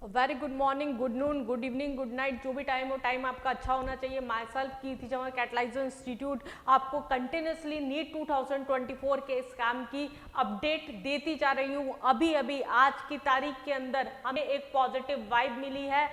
Very good morning, good noon, good evening, good night, जो भी time हो, time आपका अच्छा होना चाहिए। Myself Kirti Jawahar catalyser institute आपको कंटिन्यूसली नीट 2024 के स्कैम की अपडेट देती जा रही हूँ। अभी अभी आज की तारीख के अंदर हमें एक पॉजिटिव वाइब मिली है।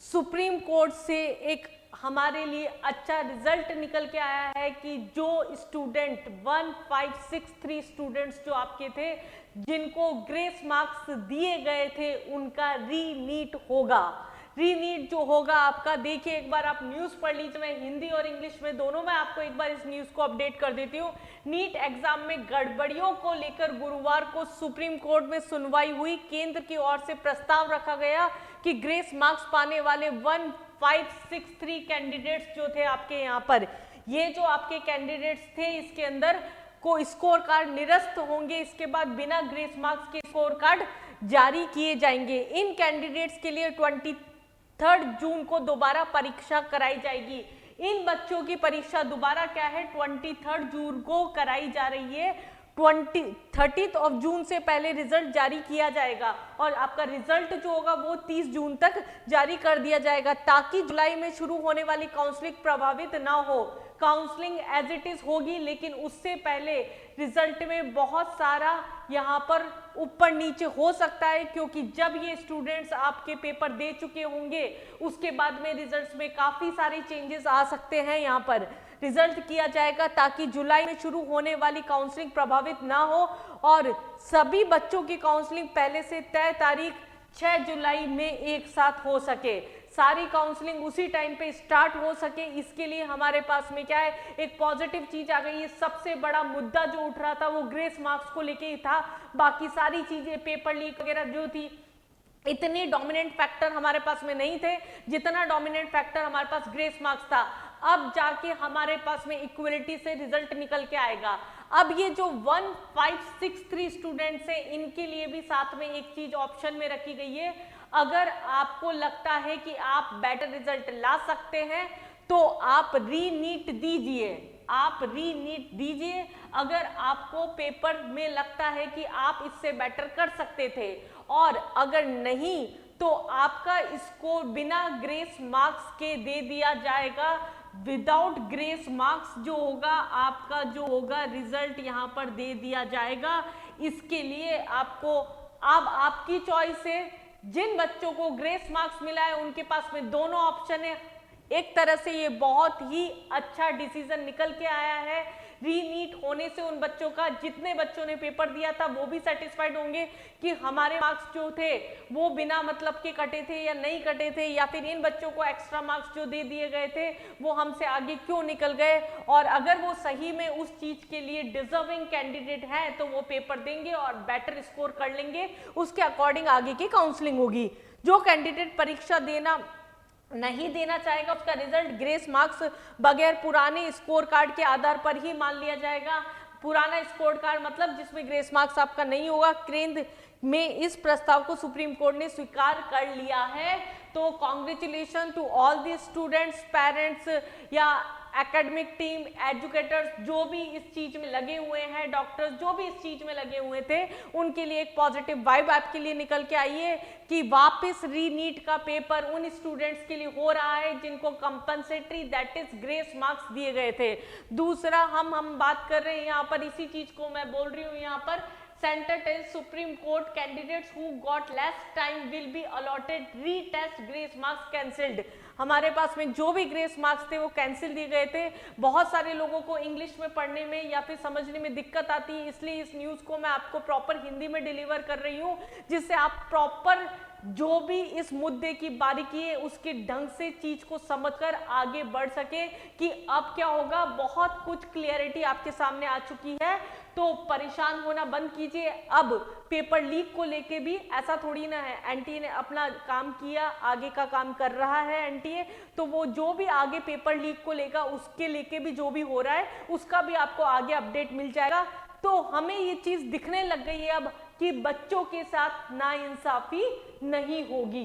सुप्रीम कोर्ट से एक हमारे लिए अच्छा रिजल्ट निकल के आया है कि जो स्टूडेंट 1563 स्टूडेंट्स जो आपके थे जिनको ग्रेस मार्क्स दिए गए थे उनका रीनीट होगा। रीनीट जो होगा आपका, देखिए एक बार आप न्यूज़ पढ़ लीजिए। मैं हिंदी और इंग्लिश में दोनों में आपको एक बार इस न्यूज़ को अपडेट कर देती हूँ। नीट एग्जाम में गड़बड़ियों को लेकर गुरुवार को सुप्रीम कोर्ट में सुनवाई हुई। केंद्र की ओर से प्रस्ताव रखा गया कि ग्रेस मार्क्स पाने वाले 1563 कैंडिडेट्स जो थे आपके यहाँ पर, ये जो आपके कैंडिडेट्स थे इसके अंदर को स्कोर कार्ड निरस्त होंगे। इसके बाद बिना ग्रेस मार्क्स के स्कोर कार्ड जारी किए जाएंगे। इन कैंडिडेट्स के लिए 23 जून को दोबारा परीक्षा कराई जाएगी। इन बच्चों की परीक्षा दोबारा क्या है, 23 जून को कराई जा रही है। 30 जून से पहले रिजल्ट जारी किया जाएगा और आपका रिजल्ट जो होगा वो 30 जून तक जारी कर दिया जाएगा, ताकि जुलाई में शुरू होने वाली काउंसलिंग प्रभावित ना हो। काउंसलिंग एज इट इज होगी, लेकिन उससे पहले रिजल्ट में बहुत सारा यहाँ पर ऊपर नीचे हो सकता है, क्योंकि जब ये स्टूडेंट्स आपके पेपर दे चुके होंगे उसके बाद में रिजल्ट्स में काफी सारे चेंजेस आ सकते हैं। यहाँ पर रिजल्ट किया जाएगा ताकि जुलाई में शुरू होने वाली काउंसलिंग प्रभावित ना हो और सभी बच्चों की काउंसलिंग पहले से तय तारीख 6 जुलाई में एक साथ हो सके। सारी काउंसलिंग उसी टाइम पे स्टार्ट हो सके, इसके लिए हमारे पास में क्या है, एक पॉजिटिव चीज आ गई है। सबसे बड़ा मुद्दा जो उठ रहा था वो ग्रेस मार्क्स को लेके ही था। बाकी सारी चीजें, पेपर लीक वगैरह जो थी, इतने डोमिनेंट फैक्टर हमारे पास में नहीं थे जितना डोमिनेंट फैक्टर हमारे पास ग्रेस मार्क्स था। अब जाके हमारे पास में इक्वलिटी से रिजल्ट निकल के आएगा। अब ये जो 1563 स्टूडेंट्स हैं इनके लिए भी साथ में एक चीज ऑप्शन में रखी गई है। अगर आपको लगता है कि आप बेटर रिजल्ट ला सकते हैं तो आप रीनीट दीजिए, आप रीनीट दीजिए। अगर आपको पेपर में लगता है कि आप इससे बेटर कर सकते थे, और अगर नहीं तो आपका स्कोर बिना ग्रेस मार्क्स के दे दिया जाएगा। विदाउट ग्रेस मार्क्स जो होगा आपका जो होगा रिजल्ट यहाँ पर दे दिया जाएगा। इसके लिए आपको अब आपकी चॉइस है। जिन बच्चों को ग्रेस मार्क्स मिला है उनके पास में दोनों ऑप्शन है। एक तरह से ये बहुत ही अच्छा डिसीजन निकल के आया है। रीनीट होने से उन बच्चों का, जितने बच्चों ने पेपर दिया था वो भी सेटिस्फाइड होंगे कि हमारे मार्क्स जो थे वो बिना मतलब के कटे थे या नहीं कटे थे, या फिर इन बच्चों को एक्स्ट्रा मार्क्स जो दे दिए गए थे वो हमसे आगे क्यों निकल गए। और अगर वो सही में उस चीज के लिए डिजर्विंग कैंडिडेट है तो वो पेपर देंगे और बेटर स्कोर कर लेंगे। उसके अकॉर्डिंग आगे की काउंसलिंग होगी। जो कैंडिडेट परीक्षा नहीं देना चाहेगा उसका रिजल्ट ग्रेस मार्क्स बगैर पुराने स्कोर कार्ड के आधार पर ही मान लिया जाएगा। पुराना स्कोर कार्ड मतलब जिसमें ग्रेस मार्क्स आपका नहीं होगा। केंद्र में इस प्रस्ताव को सुप्रीम कोर्ट ने स्वीकार कर लिया है। तो congratulation to all the students, parents या एकेडमिक टीम, एजुकेटर्स जो भी इस चीज में लगे हुए हैं, डॉक्टर्स जो भी इस चीज में लगे हुए थे, उनके लिए एक पॉजिटिव वाइब आपके लिए निकल के आई है कि वापस रीनीट का पेपर उन स्टूडेंट्स के लिए हो रहा है जिनको compensatory that is grace marks दिए गए थे। दूसरा हम बात कर रहे हैं यहाँ पर, इसी चीज को मैं बोल रही हूँ यहाँ पर, Center tells Supreme Court candidates who got less time will be allotted retest grace marks cancelled। हमारे पास में जो भी ग्रेस मार्क्स थे वो कैंसिल दिए गए थे। बहुत सारे लोगों को इंग्लिश में पढ़ने में या फिर समझने में दिक्कत आती है, इसलिए इस न्यूज़ को मैं आपको प्रॉपर हिंदी में डिलीवर कर रही हूँ, जिससे आप प्रॉपर जो भी इस मुद्दे की बारीकी है उसके ढंग से चीज को समझकर आगे बढ़ सके कि अब क्या होगा। बहुत कुछ क्लियरिटी आपके सामने आ चुकी है, तो परेशान होना बंद कीजिए। अब पेपर लीक को लेके भी ऐसा थोड़ी ना है, एनटीए ने अपना काम किया, आगे का काम कर रहा है एनटीए, तो वो जो भी आगे पेपर लीक को लेगा उसके लेके भी जो भी हो रहा है उसका भी आपको आगे अपडेट मिल जाएगा। तो हमें ये चीज दिखने लग गई है अब कि बच्चों के साथ नाइंसाफी नहीं होगी।